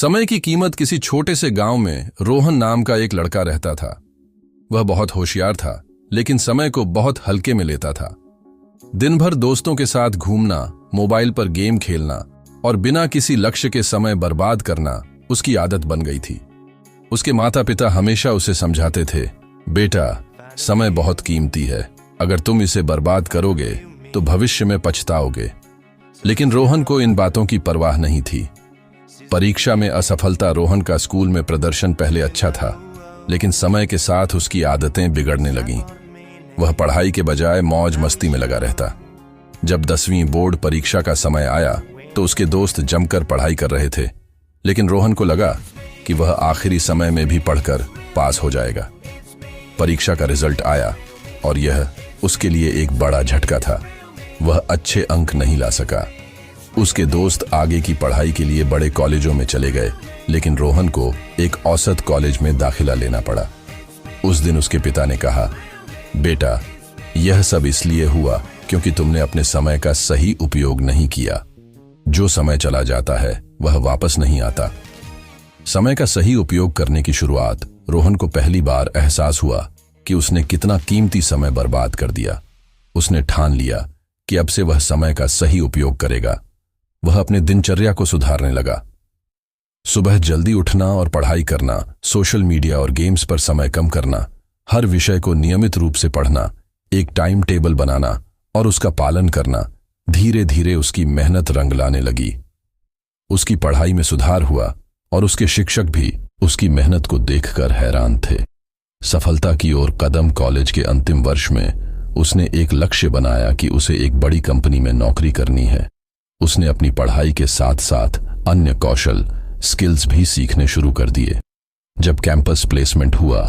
समय की कीमत किसी छोटे से गांव में रोहन नाम का एक लड़का रहता था। वह बहुत होशियार था, लेकिन समय को बहुत हल्के में लेता था। दिन भर दोस्तों के साथ घूमना, मोबाइल पर गेम खेलना और बिना किसी लक्ष्य के समय बर्बाद करना उसकी आदत बन गई थी। उसके माता पिता हमेशा उसे समझाते थे, बेटा, समय बहुत कीमती है, अगर तुम इसे बर्बाद करोगे तो भविष्य में पछताओगे। लेकिन रोहन को इन बातों की परवाह नहीं थी। परीक्षा में असफलता। रोहन का स्कूल में प्रदर्शन पहले अच्छा था, लेकिन समय के साथ उसकी आदतें बिगड़ने लगीं। वह पढ़ाई के बजाय मौज मस्ती में लगा रहता। जब 10वीं बोर्ड परीक्षा का समय आया तो उसके दोस्त जमकर पढ़ाई कर रहे थे, लेकिन रोहन को लगा कि वह आखिरी समय में भी पढ़कर पास हो जाएगा। परीक्षा का रिजल्ट आया और यह उसके लिए एक बड़ा झटका था। वह अच्छे अंक नहीं ला सका। उसके दोस्त आगे की पढ़ाई के लिए बड़े कॉलेजों में चले गए, लेकिन रोहन को एक औसत कॉलेज में दाखिला लेना पड़ा। उस दिन उसके पिता ने कहा, बेटा, यह सब इसलिए हुआ क्योंकि तुमने अपने समय का सही उपयोग नहीं किया। जो समय चला जाता है वह वापस नहीं आता। समय का सही उपयोग करने की शुरुआत रोहन को पहली बार एहसास हुआ कि उसने कितना कीमती समय बर्बाद कर दिया। उसने ठान लिया कि अब से वह समय का सही उपयोग करेगा। वह अपने दिनचर्या को सुधारने लगा। सुबह जल्दी उठना और पढ़ाई करना, सोशल मीडिया और गेम्स पर समय कम करना, हर विषय को नियमित रूप से पढ़ना, एक टाइम टेबल बनाना और उसका पालन करना, धीरे धीरे उसकी मेहनत रंग लाने लगी। उसकी पढ़ाई में सुधार हुआ और उसके शिक्षक भी उसकी मेहनत को देखकर हैरान थे। सफलता की ओर कदम। कॉलेज के अंतिम वर्ष में उसने एक लक्ष्य बनाया कि उसे एक बड़ी कंपनी में नौकरी करनी है। उसने अपनी पढ़ाई के साथ साथ अन्य कौशल, स्किल्स भी सीखने शुरू कर दिए। जब कैंपस प्लेसमेंट हुआ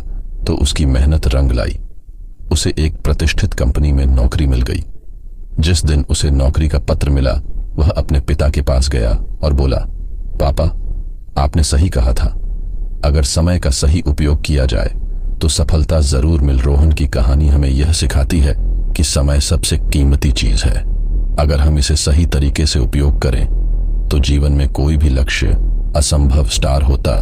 तो उसकी मेहनत रंग लाई। उसे एक प्रतिष्ठित कंपनी में नौकरी मिल गई। जिस दिन उसे नौकरी का पत्र मिला, वह अपने पिता के पास गया और बोला, पापा, आपने सही कहा था। अगर समय का सही उपयोग किया जाए तो सफलता जरूर मिल। रोहन की कहानी हमें यह सिखाती है कि समय सबसे कीमती चीज है। अगर हम इसे सही तरीके से उपयोग करें तो जीवन में कोई भी लक्ष्य असंभव स्टार होता।